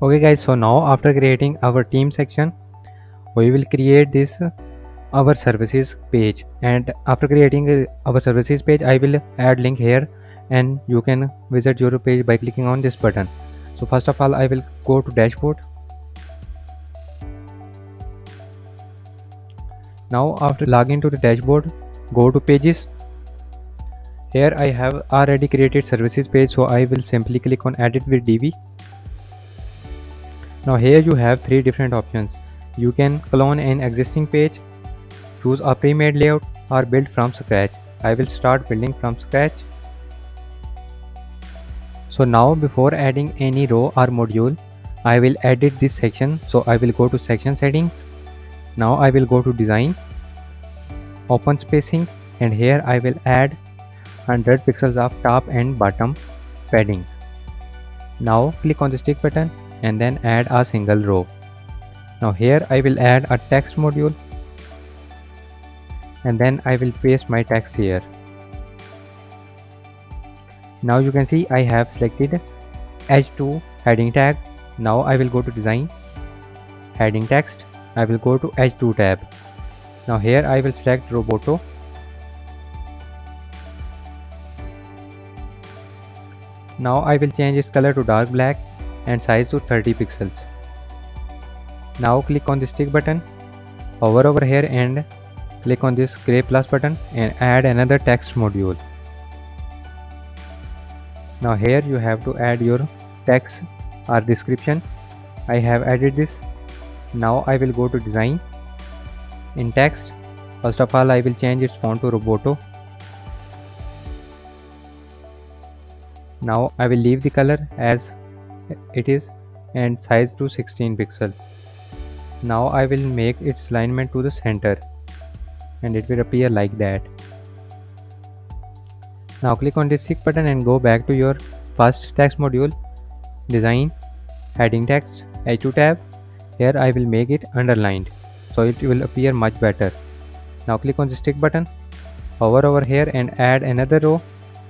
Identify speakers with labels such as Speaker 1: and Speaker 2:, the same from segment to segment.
Speaker 1: Okay guys, so now after creating our team section, we will create this our services page, and after creating our services page, I will add link here and you can visit your page by clicking on this button. So first of all, I will go to dashboard. Now after login to the dashboard, go to pages. Here I have already created services page, so I will simply click on edit with Divi. Now here you have three different options. You can clone an existing page, choose a pre-made layout, or build from scratch. I will start building from scratch. So now before adding any row or module, I will edit this section. So I will go to section settings. Now I will go to design, open spacing, and here I will add 100 pixels of top and bottom padding. Now click on the stick button and then add a single row. Now here I will add a text module and then I will paste my text here. Now you can see I have selected H2 heading tag. Now I will go to design, heading text. I will go to H2 tab. Now here I will select Roboto. Now I will change its color to dark black and size to 30 pixels. Now click on the stick button, hover over here and click on this gray plus button and add another text module. Now here you have to add your text or description. I have added this. Now I will go to design. In text, first of all I will change its font to Roboto. Now I will leave the color as it is and size to 16 pixels. Now I will make its alignment to the center and it will appear like that. Now click on this tick button and go back to your first text module, design, heading text, H2 tab. Here I will make it underlined so it will appear much better. Now click on the stick button, hover over here and add another row.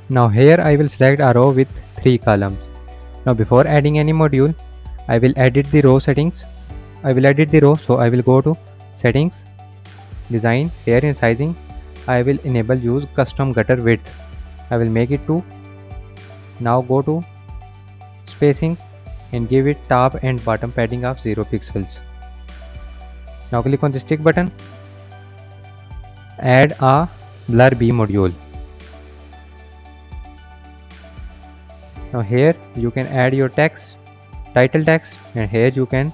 Speaker 1: Now here I will select a row with 3 columns. Now before adding any module, I will edit the row settings. I will edit the row, so I will go to settings, design. Here in sizing, I will enable use custom gutter width. I will make it 2. Now go to spacing and give it top and bottom padding of 0 pixels. Now click on the stick button, add a blur B module. Now here you can add your text, title text, and here you can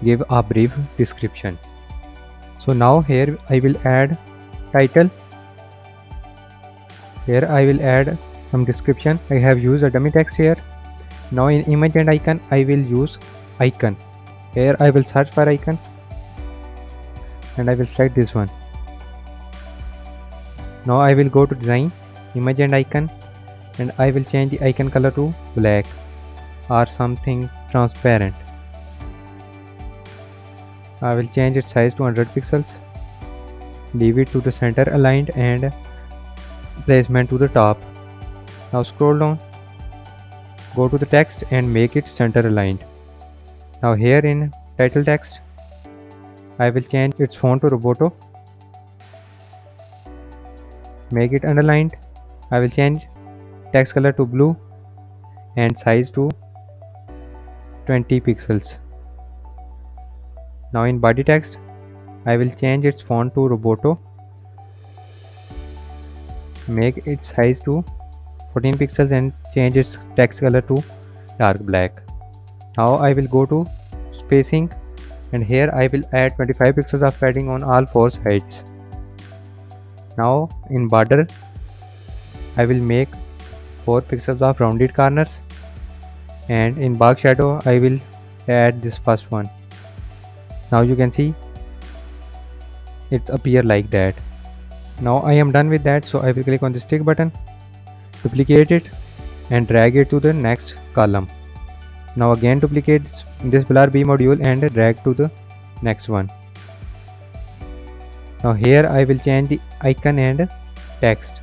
Speaker 1: give a brief description. So now here I will add title. Here I will add some description. I have used a dummy text here. Now in image and icon I will use icon. Here I will search for icon and I will select this one. Now I will go to design, image and icon, and I will change the icon color to black or something transparent. I will change its size to 100 pixels, leave it to the center aligned and placement to the top. Now scroll down, go to the text and make it center aligned. Now here in title text, I will change its font to Roboto, make it underlined. I will change text color to blue and size to 20 pixels. Now in body text, I will change its font to Roboto, make its size to 14 pixels and change its text color to dark black. Now I will go to spacing and here I will add 25 pixels of padding on all 4 sides. Now in border, I will make 4 pixels of rounded corners, and in box shadow I will add this first one. Now you can see it appear like that. Now I am done with that, so I will click on the stick button, duplicate it and drag it to the next column. Now again duplicate this blur B module and drag to the next one. Now here I will change the icon and text.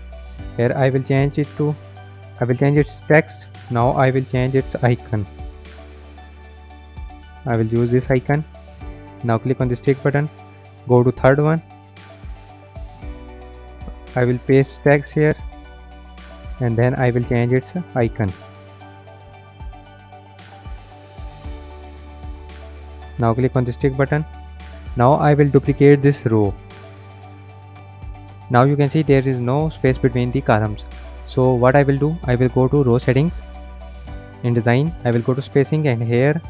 Speaker 1: Here I will change its text. Now I will change its icon. I will use this icon. Now click on this tick button, go to third one. I will paste text here and then I will change its icon. Now click on this tick button. Now I will duplicate this row. Now you can see there is no space between the columns. So what I will do, I will go to row settings. In design, I will go to spacing and here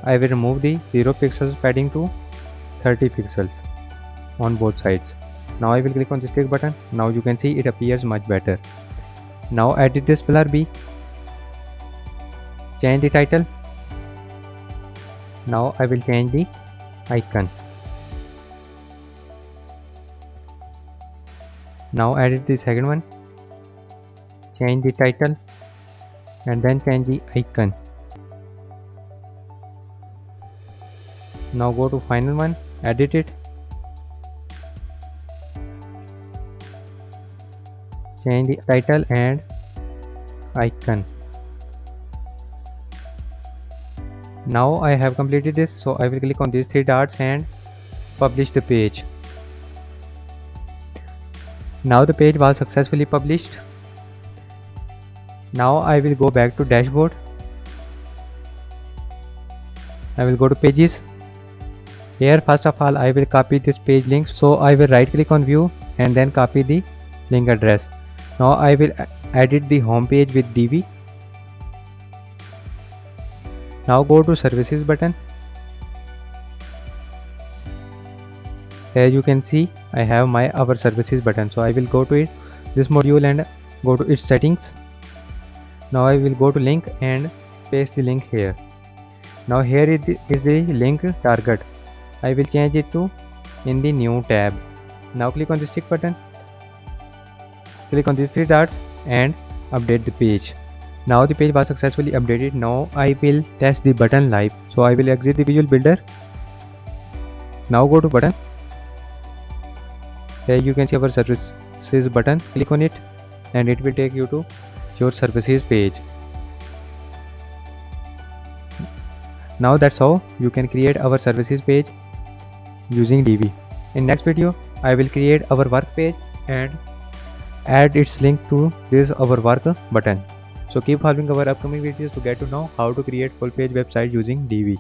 Speaker 1: I will remove the 0 pixels padding to 30 pixels on both sides. Now I will click on this tick button. Now you can see it appears much better. Now edit this blur B. Change the title. Now I will change the icon. Now edit the second one. Change the title and then change the icon. Now go to final one, edit it. Change the title and icon. Now I have completed this, so I will click on these 3 dots and publish the page. Now the page was successfully published. Now I will go back to dashboard. I will go to pages. Here first of all I will copy this page link, so I will right click on view and then copy the link address. Now I will edit the home page with Divi. Now go to services button. Here you can see I have my our services button, so I will go to it, this module, and go to its settings. Now I will go to link and paste the link here. Now here is the link target. I will change it to in the new tab. Now click on this tick button. Click on these 3 dots and update the page. Now the page was successfully updated. Now I will test the button live. So I will exit the visual builder. Now go to button. Here you can see our services button. Click on it and it will take you to your services page. Now that's how you can create our services page using Divi. In next video I will create our work page and add its link to this our work button. So keep following our upcoming videos to get to know how to create full page website using Divi.